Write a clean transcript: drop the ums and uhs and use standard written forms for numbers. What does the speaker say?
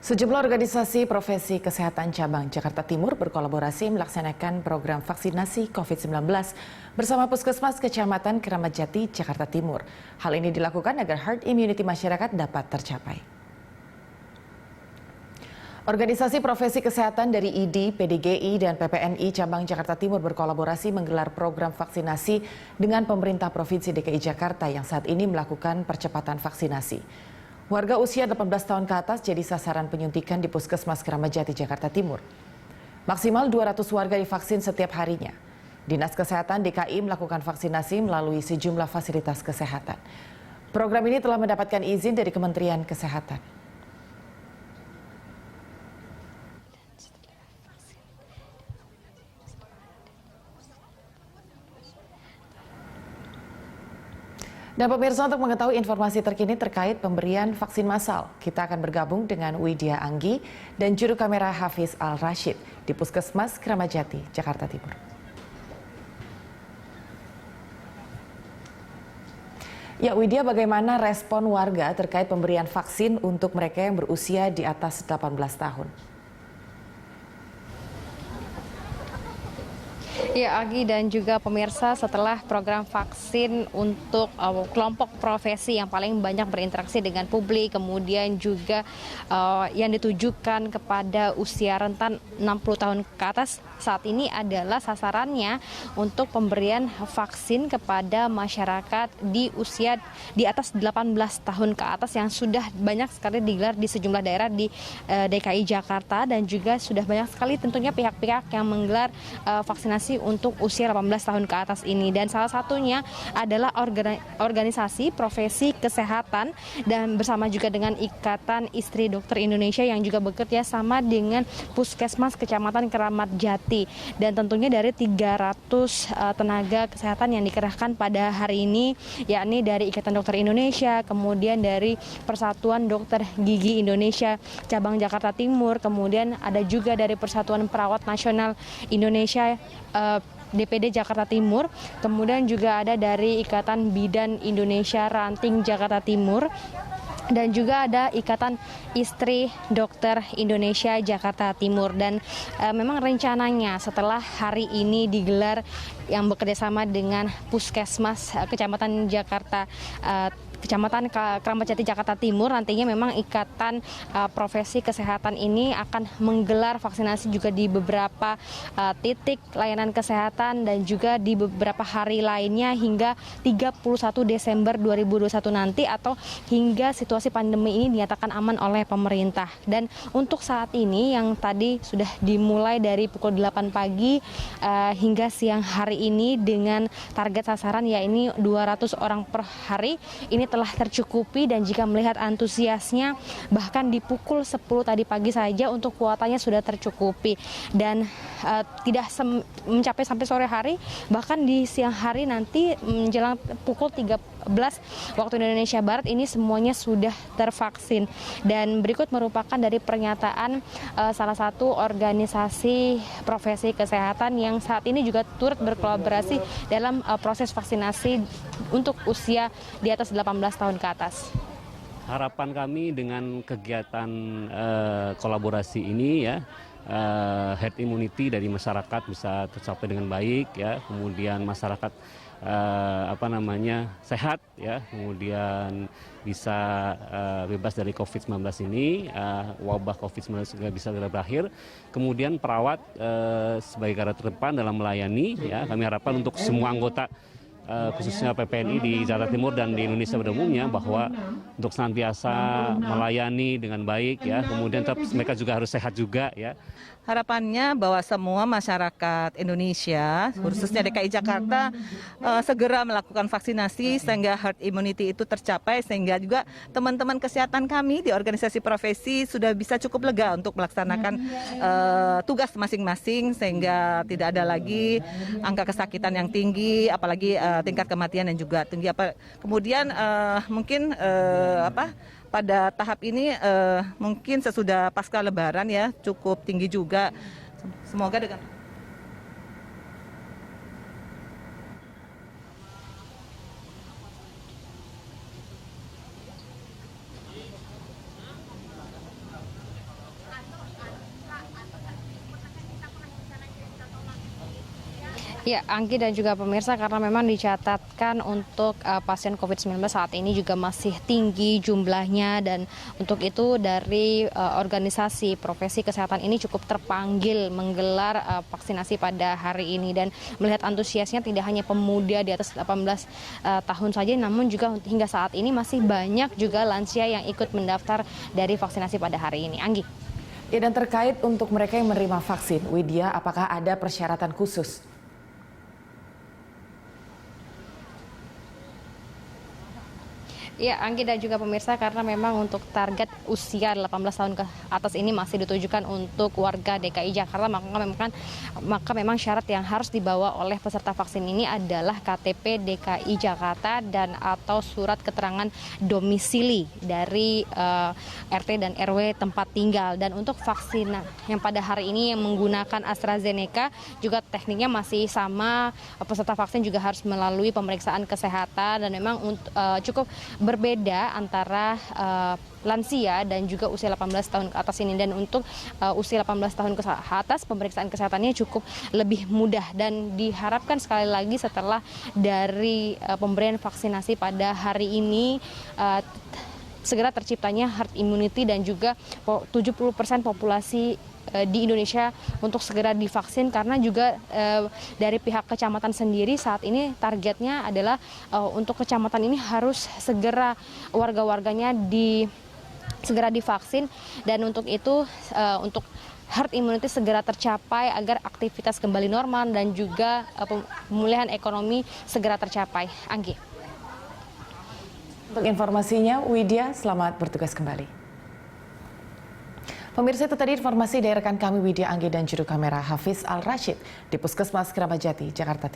Sejumlah organisasi profesi kesehatan cabang Jakarta Timur berkolaborasi melaksanakan program vaksinasi COVID-19 bersama Puskesmas Kecamatan Keramat Jati, Jakarta Timur. Hal ini dilakukan agar herd immunity masyarakat dapat tercapai. Organisasi profesi kesehatan dari ID, PDGI, dan PPNI Cabang Jakarta Timur berkolaborasi menggelar program vaksinasi dengan pemerintah Provinsi DKI Jakarta yang saat ini melakukan percepatan vaksinasi. Warga usia 18 tahun ke atas jadi sasaran penyuntikan di Puskesmas Keramat Jati, Jakarta Timur. Maksimal 200 warga divaksin setiap harinya. Dinas Kesehatan DKI melakukan vaksinasi melalui sejumlah fasilitas kesehatan. Program ini telah mendapatkan izin dari Kementerian Kesehatan. Dan pemirsa, untuk mengetahui informasi terkini terkait pemberian vaksin massal, kita akan bergabung dengan Widya Anggi dan juru kamera Hafiz Al-Rashid di Puskesmas Keramat Jati, Jakarta Timur. Ya Widya, bagaimana respon warga terkait pemberian vaksin untuk mereka yang berusia di atas 18 tahun? Ya, Agi dan juga pemirsa, setelah program vaksin untuk kelompok profesi yang paling banyak berinteraksi dengan publik, kemudian juga yang ditujukan kepada usia rentan 60 tahun ke atas, saat ini adalah sasarannya untuk pemberian vaksin kepada masyarakat di usia di atas 18 tahun ke atas yang sudah banyak sekali digelar di sejumlah daerah di DKI Jakarta, dan juga sudah banyak sekali tentunya pihak-pihak yang menggelar vaksinasi untuk usia 18 tahun ke atas ini, dan salah satunya adalah organisasi profesi kesehatan dan bersama juga dengan Ikatan Istri Dokter Indonesia yang juga bekerja sama dengan Puskesmas Kecamatan Keramat Jati, dan tentunya dari 300 tenaga kesehatan yang dikerahkan pada hari ini, yakni dari Ikatan Dokter Indonesia, kemudian dari Persatuan Dokter Gigi Indonesia Cabang Jakarta Timur, kemudian ada juga dari Persatuan Perawat Nasional Indonesia DPD Jakarta Timur, kemudian juga ada dari Ikatan Bidan Indonesia Ranting Jakarta Timur, dan juga ada Ikatan Istri Dokter Indonesia Jakarta Timur. Dan memang rencananya setelah hari ini digelar yang bekerjasama dengan Puskesmas Kecamatan Kecamatan Keramat Jati Jakarta Timur, nantinya memang Ikatan Profesi Kesehatan ini akan menggelar vaksinasi juga di beberapa titik layanan kesehatan dan juga di beberapa hari lainnya hingga 31 Desember 2021 nanti, atau hingga situasi pandemi ini dinyatakan aman oleh pemerintah. Dan untuk saat ini yang tadi sudah dimulai dari pukul 8 pagi hingga siang hari ini dengan target sasaran yakni 200 orang per hari, ini telah tercukupi, dan jika melihat antusiasnya bahkan di pukul 10 tadi pagi saja untuk kuotanya sudah tercukupi, dan tidak mencapai sampai sore hari, bahkan di siang hari nanti menjelang pukul 13 waktu Indonesia Barat ini semuanya sudah tervaksin. Dan berikut merupakan dari pernyataan salah satu organisasi profesi kesehatan yang saat ini juga turut berkolaborasi dalam proses vaksinasi untuk usia di atas 18 tahun ke atas. Harapan kami dengan kegiatan kolaborasi ini ya, herd immunity dari masyarakat bisa tercapai dengan baik ya, kemudian masyarakat sehat ya, kemudian bisa bebas dari COVID-19 ini, wabah COVID-19 juga bisa berakhir. Kemudian perawat sebagai garda terdepan dalam melayani ya, kami harapkan untuk semua anggota khususnya PPNI di Jakarta Timur dan di Indonesia pada umumnya, bahwa untuk senantiasa melayani dengan baik ya, kemudian mereka juga harus sehat juga ya. Harapannya bahwa semua masyarakat Indonesia, khususnya DKI Jakarta, segera melakukan vaksinasi sehingga herd immunity itu tercapai, sehingga juga teman-teman kesehatan kami di organisasi profesi sudah bisa cukup lega untuk melaksanakan tugas masing-masing, sehingga tidak ada lagi angka kesakitan yang tinggi, apalagi tingkat kematian yang juga tinggi. Kemudian mungkin pada tahap ini mungkin sesudah pasca Lebaran ya cukup tinggi juga. Semoga dengan Ya, Anggi dan juga pemirsa, karena memang dicatatkan untuk pasien COVID-19 saat ini juga masih tinggi jumlahnya, dan untuk itu dari organisasi profesi kesehatan ini cukup terpanggil menggelar vaksinasi pada hari ini, dan melihat antusiasnya tidak hanya pemuda di atas 18 tahun saja, namun juga hingga saat ini masih banyak juga lansia yang ikut mendaftar dari vaksinasi pada hari ini. Anggi. Ya, dan terkait untuk mereka yang menerima vaksin, Widya, apakah ada persyaratan khusus? Ya, Anggi dan juga pemirsa, karena memang untuk target usia 18 tahun ke atas ini masih ditujukan untuk warga DKI Jakarta, maka memang syarat yang harus dibawa oleh peserta vaksin ini adalah KTP DKI Jakarta dan atau surat keterangan domisili dari RT dan RW tempat tinggal. Dan untuk vaksin yang pada hari ini yang menggunakan AstraZeneca juga tekniknya masih sama, peserta vaksin juga harus melalui pemeriksaan kesehatan, dan memang cukup berbeda antara lansia dan juga usia 18 tahun ke atas ini. Dan untuk usia 18 tahun ke atas, pemeriksaan kesehatannya cukup lebih mudah, dan diharapkan sekali lagi setelah dari pemberian vaksinasi pada hari ini segera terciptanya herd immunity dan juga 70% populasi di Indonesia untuk segera divaksin, karena juga dari pihak kecamatan sendiri saat ini targetnya adalah untuk kecamatan ini harus segera warga-warganya segera divaksin, dan untuk itu untuk herd immunity segera tercapai agar aktivitas kembali normal dan juga pemulihan ekonomi segera tercapai. Anggi. Untuk informasinya, Widya, selamat bertugas kembali. Pemirsa, itu tadi informasi dari rekan kami Widya Anggi dan juru kamera Hafiz Al Rashid di Puskesmas Keramat Jati, Jakarta Timur.